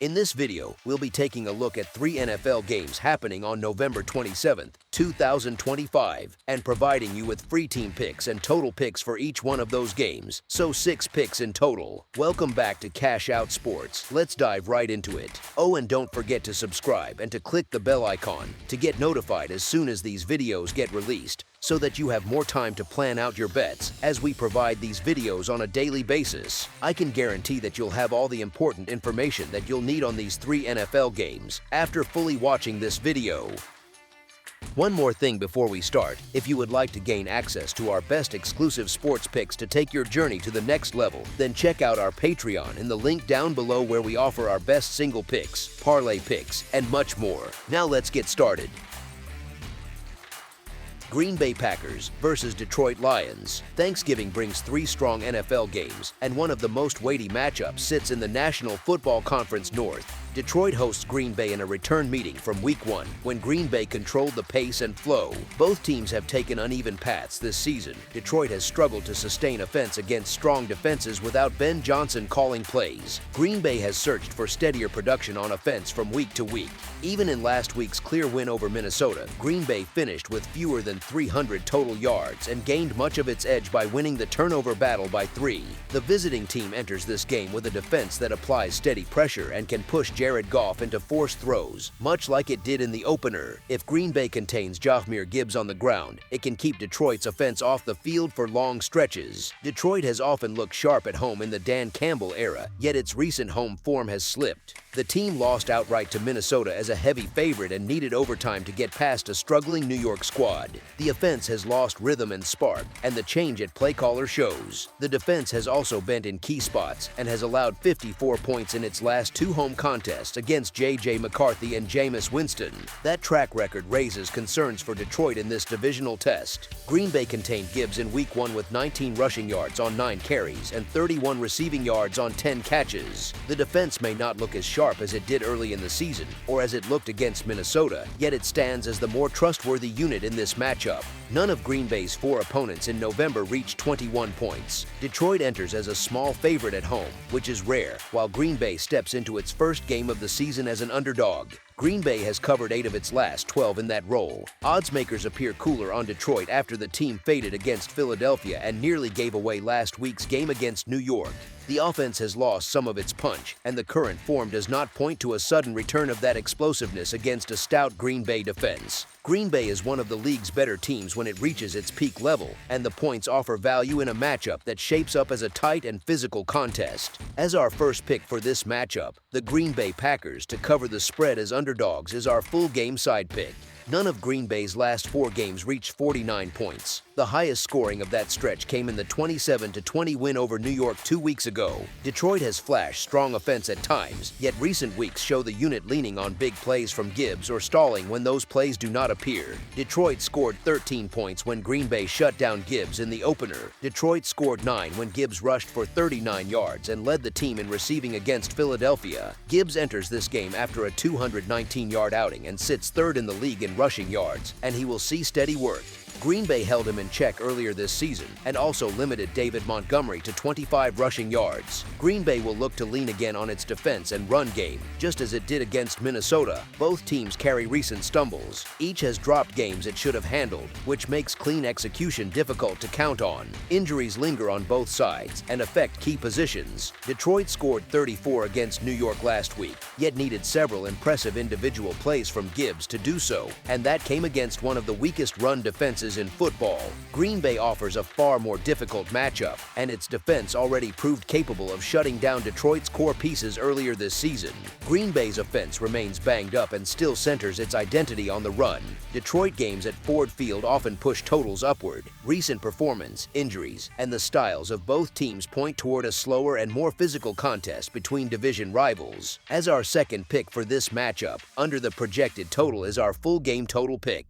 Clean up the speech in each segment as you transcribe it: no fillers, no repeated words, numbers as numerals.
In this video, we'll be taking a look at 3 NFL games happening on November 27th, 2025, and providing you with free team picks and total picks for each one of those games, so 6 picks in total. Welcome back to Cash Out Sports. Let's dive right into it. Oh, and don't forget to subscribe and to click the bell icon to get notified as soon as these videos get released, so that you have more time to plan out your bets as we provide these videos on a daily basis. I can guarantee that you'll have all the important information that you'll need on these 3 NFL games after fully watching this video. One more thing before we start: if you would like to gain access to our best exclusive sports picks to take your journey to the next level, then check out our Patreon in the link down below, where we offer our best single picks, parlay picks, and much more. Now let's get started. Green Bay Packers versus Detroit Lions. Thanksgiving brings 3 strong NFL games, and one of the most weighty matchups sits in the National Football Conference North. Detroit hosts Green Bay in a return meeting from Week 1, when Green Bay controlled the pace and flow. Both teams have taken uneven paths this season. Detroit has struggled to sustain offense against strong defenses without Ben Johnson calling plays. Green Bay has searched for steadier production on offense from week to week. Even in last week's clear win over Minnesota, Green Bay finished with fewer than 300 total yards and gained much of its edge by winning the turnover battle by 3. The visiting team enters this game with a defense that applies steady pressure and can push Jared Goff into forced throws, much like it did in the opener. If Green Bay contains Jahmyr Gibbs on the ground, it can keep Detroit's offense off the field for long stretches. Detroit has often looked sharp at home in the Dan Campbell era, yet its recent home form has slipped. The team lost outright to Minnesota as a heavy favorite and needed overtime to get past a struggling New York squad. The offense has lost rhythm and spark, and the change at play caller shows. The defense has also bent in key spots and has allowed 54 points in its last 2 home contests against J.J. McCarthy and Jameis Winston. That track record raises concerns for Detroit in this divisional test. Green Bay contained Gibbs in Week 1 with 19 rushing yards on 9 carries and 31 receiving yards on 10 catches. The defense may not look as sharp as it did early in the season, or as it looked against Minnesota, yet it stands as the more trustworthy unit in this matchup. None of Green Bay's 4 opponents in November reached 21 points. Detroit enters as a small favorite at home, which is rare, while Green Bay steps into its first game of the season as an underdog. Green Bay has covered 8 of its last 12 in that role. Odds makers appear cooler on Detroit after the team faded against Philadelphia and nearly gave away last week's game against New York. The offense has lost some of its punch, and the current form does not point to a sudden return of that explosiveness against a stout Green Bay defense. Green Bay is one of the league's better teams when it reaches its peak level, and the points offer value in a matchup that shapes up as a tight and physical contest. As our first pick for this matchup, the Green Bay Packers to cover the spread as underdogs is our full game side pick. None of Green Bay's last 4 games reached 49 points. The highest scoring of that stretch came in the 27-20 win over New York 2 weeks ago. Detroit has flashed strong offense at times, yet recent weeks show the unit leaning on big plays from Gibbs or stalling when those plays do not appear. Detroit scored 13 points when Green Bay shut down Gibbs in the opener. Detroit scored 9 when Gibbs rushed for 39 yards and led the team in receiving against Philadelphia. Gibbs enters this game after a 219-yard outing and sits 3rd in the league in rushing yards, and he will see steady work. Green Bay held him in check earlier this season and also limited David Montgomery to 25 rushing yards. Green Bay will look to lean again on its defense and run game, just as it did against Minnesota. Both teams carry recent stumbles. Each has dropped games it should have handled, which makes clean execution difficult to count on. Injuries linger on both sides and affect key positions. Detroit scored 34 against New York last week, yet needed several impressive individual plays from Gibbs to do so, and that came against one of the weakest run defenses in football. Green Bay offers a far more difficult matchup, and its defense already proved capable of shutting down Detroit's core pieces earlier this season. Green Bay's offense remains banged up and still centers its identity on the run. Detroit games at Ford Field often push totals upward. Recent performance, injuries, and the styles of both teams point toward a slower and more physical contest between division rivals. As our second pick for this matchup, under the projected total is our full game total pick.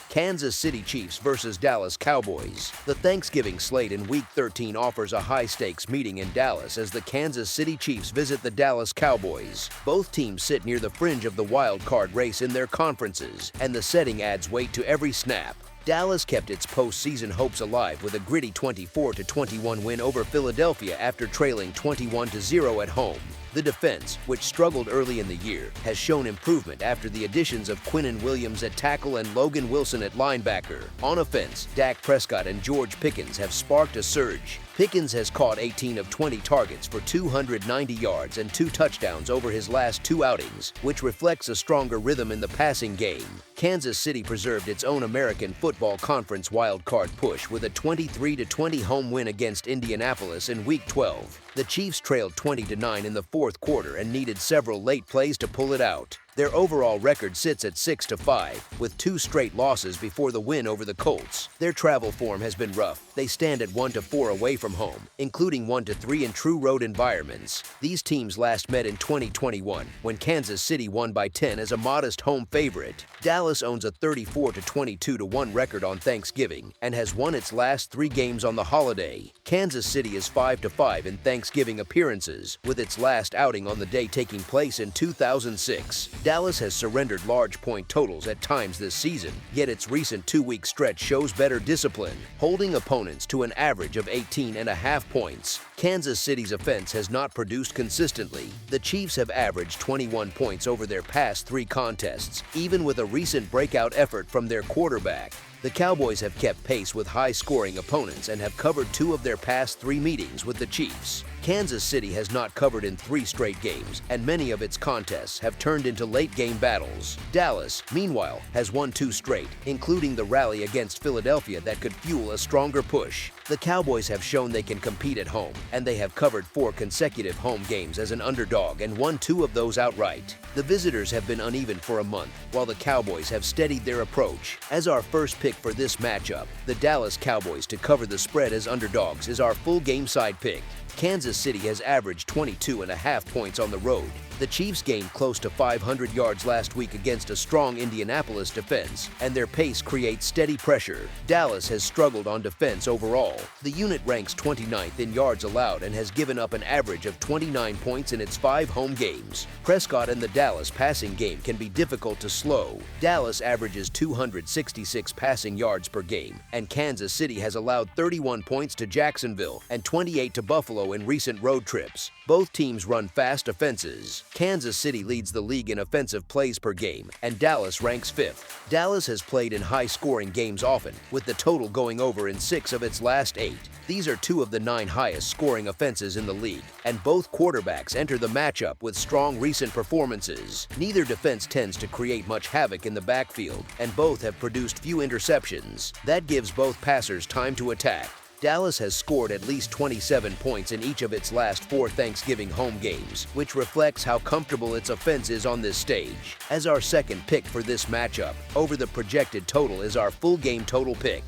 Kansas City Chiefs versus Dallas Cowboys. The Thanksgiving slate in Week 13 offers a high-stakes meeting in Dallas as the Kansas City Chiefs visit the Dallas Cowboys. Both teams sit near the fringe of the wild card race in their conferences, and the setting adds weight to every snap. Dallas kept its postseason hopes alive with a gritty 24-21 win over Philadelphia after trailing 21-0 at home. The defense, which struggled early in the year, has shown improvement after the additions of Quinnen Williams at tackle and Logan Wilson at linebacker. On offense, Dak Prescott and George Pickens have sparked a surge. Pickens has caught 18 of 20 targets for 290 yards and 2 touchdowns over his last 2 outings, which reflects a stronger rhythm in the passing game. Kansas City preserved its own American Football Conference wildcard push with a 23-20 home win against Indianapolis in Week 12. The Chiefs trailed 20-9 in the fourth quarter and needed several late plays to pull it out. Their overall record sits at 6-5, with 2 straight losses before the win over the Colts. Their travel form has been rough. They stand at 1-4 away from home, including 1-3 in true road environments. These teams last met in 2021, when Kansas City won by 10 as a modest home favorite. Dallas owns a 34-22-1 record on Thanksgiving and has won its last 3 games on the holiday. Kansas City is 5-5 in Thanksgiving appearances, with its last outing on the day taking place in 2006. Dallas has surrendered large point totals at times this season, yet its recent 2-week stretch shows better discipline, holding opponents to an average of 18.5 points. Kansas City's offense has not produced consistently. The Chiefs have averaged 21 points over their past 3 contests, even with a recent breakout effort from their quarterback. The Cowboys have kept pace with high-scoring opponents and have covered 2 of their past 3 meetings with the Chiefs. Kansas City has not covered in 3 straight games, and many of its contests have turned into late-game battles. Dallas, meanwhile, has won 2 straight, including the rally against Philadelphia that could fuel a stronger push. The Cowboys have shown they can compete at home, and they have covered 4 consecutive home games as an underdog and won 2 of those outright. The visitors have been uneven for a month, while the Cowboys have steadied their approach. As our first pick for this matchup, the Dallas Cowboys to cover the spread as underdogs is our full game side pick. Kansas City has averaged 22.5 points on the road. The Chiefs gained close to 500 yards last week against a strong Indianapolis defense, and their pace creates steady pressure. Dallas has struggled on defense overall. The unit ranks 29th in yards allowed and has given up an average of 29 points in its 5 home games. Prescott and the Dallas passing game can be difficult to slow. Dallas averages 266 passing yards per game, and Kansas City has allowed 31 points to Jacksonville and 28 to Buffalo in recent road trips. Both teams run fast offenses. Kansas City leads the league in offensive plays per game, and Dallas ranks 5th. Dallas has played in high-scoring games often, with the total going over in 6 of its last 8. These are 2 of the 9 highest-scoring offenses in the league, and both quarterbacks enter the matchup with strong recent performances. Neither defense tends to create much havoc in the backfield, and both have produced few interceptions. That gives both passers time to attack. Dallas has scored at least 27 points in each of its last 4 Thanksgiving home games, which reflects how comfortable its offense is on this stage. As our second pick for this matchup, over the projected total is our full game total pick.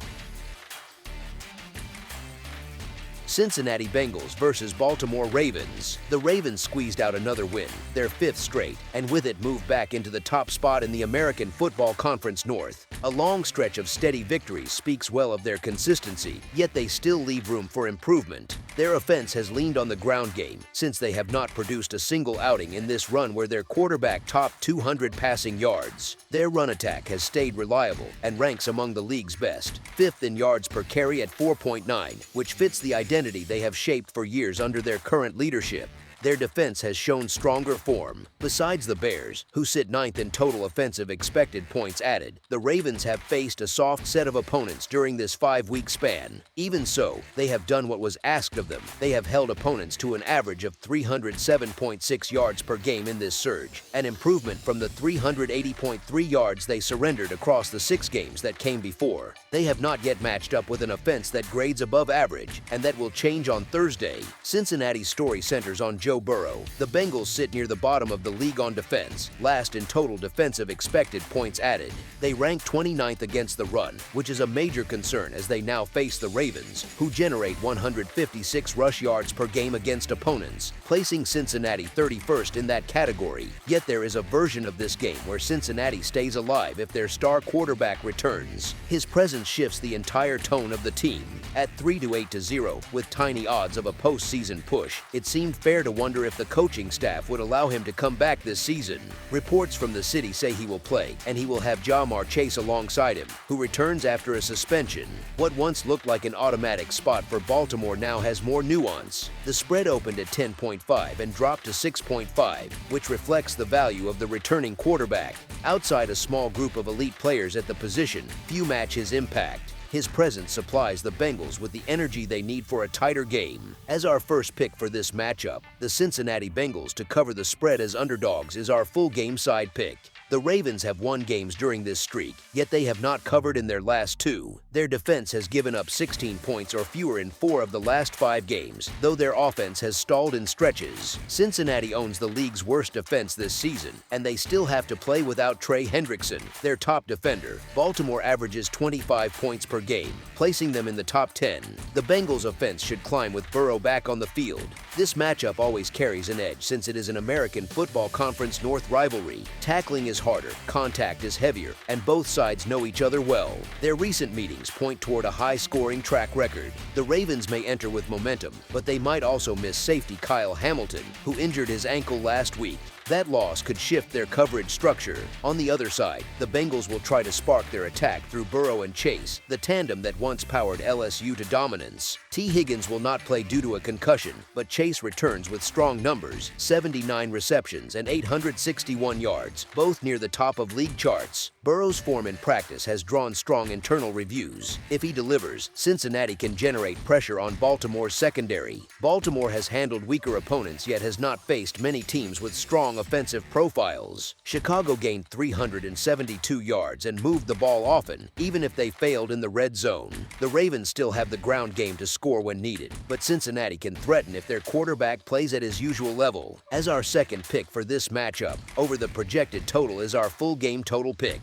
Cincinnati Bengals versus Baltimore Ravens. The Ravens squeezed out another win, their 5th straight, and with it moved back into the top spot in the American Football Conference North. A long stretch of steady victories speaks well of their consistency, yet they still leave room for improvement. Their offense has leaned on the ground game, since they have not produced a single outing in this run where their quarterback topped 200 passing yards. Their run attack has stayed reliable and ranks among the league's best, 5th in yards per carry at 4.9, which fits the identity they have shaped for years under their current leadership. Their defense has shown stronger form. Besides the Bears, who sit 9th in total offensive expected points added, the Ravens have faced a soft set of opponents during this 5-week span. Even so, they have done what was asked of them. They have held opponents to an average of 307.6 yards per game in this surge, an improvement from the 380.3 yards they surrendered across the 6 games that came before. They have not yet matched up with an offense that grades above average, and that will change on Thursday. Cincinnati's story centers on Joe Burrow. The Bengals sit near the bottom of the league on defense, last in total defensive expected points added. They rank 29th against the run, which is a major concern as they now face the Ravens, who generate 156 rush yards per game against opponents, placing Cincinnati 31st in that category. Yet there is a version of this game where Cincinnati stays alive if their star quarterback returns. His presence shifts the entire tone of the team. At 3-8-0, with tiny odds of a postseason push, it seemed fair to wonder if the coaching staff would allow him to come back this season. Reports from the city say he will play, and he will have Jamar Chase alongside him, who returns after a suspension. What once looked like an automatic spot for Baltimore now has more nuance. The spread opened at 10.5 and dropped to 6.5, which reflects the value of the returning quarterback. Outside a small group of elite players at the position, few match his impact. His presence supplies the Bengals with the energy they need for a tighter game. As our first pick for this matchup, the Cincinnati Bengals to cover the spread as underdogs is our full game side pick. The Ravens have won games during this streak, yet they have not covered in their last 2. Their defense has given up 16 points or fewer in 4 of the last 5 games, though their offense has stalled in stretches. Cincinnati owns the league's worst defense this season, and they still have to play without Trey Hendrickson, their top defender. Baltimore averages 25 points per game, placing them in the top 10. The Bengals' offense should climb with Burrow back on the field. This matchup always carries an edge since it is an American Football Conference North rivalry. Tackling is harder, contact is heavier, and both sides know each other well. Their recent meetings point toward a high-scoring track record. The Ravens may enter with momentum, but they might also miss safety Kyle Hamilton, who injured his ankle last week. That loss could shift their coverage structure. On the other side, the Bengals will try to spark their attack through Burrow and Chase, the tandem that once powered LSU to dominance. T. Higgins will not play due to a concussion, but Chase returns with strong numbers, 79 receptions and 861 yards, both near the top of league charts. Burrow's form in practice has drawn strong internal reviews. If he delivers, Cincinnati can generate pressure on Baltimore's secondary. Baltimore has handled weaker opponents yet has not faced many teams with strong offensive profiles. Chicago gained 372 yards and moved the ball often, even if they failed in the red zone. The Ravens still have the ground game to score when needed, but Cincinnati can threaten if their quarterback plays at his usual level. As our second pick for this matchup, over the projected total is our full game total pick.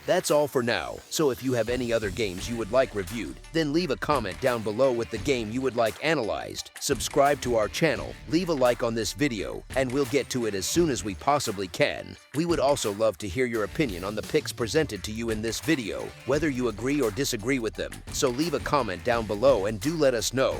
That's all for now, so if you have any other games you would like reviewed, then leave a comment down below with the game you would like analyzed. Subscribe to our channel, leave a like on this video, and we'll get to it as soon as we possibly can. We would also love to hear your opinion on the picks presented to you in this video, whether you agree or disagree with them, so leave a comment down below and do let us know.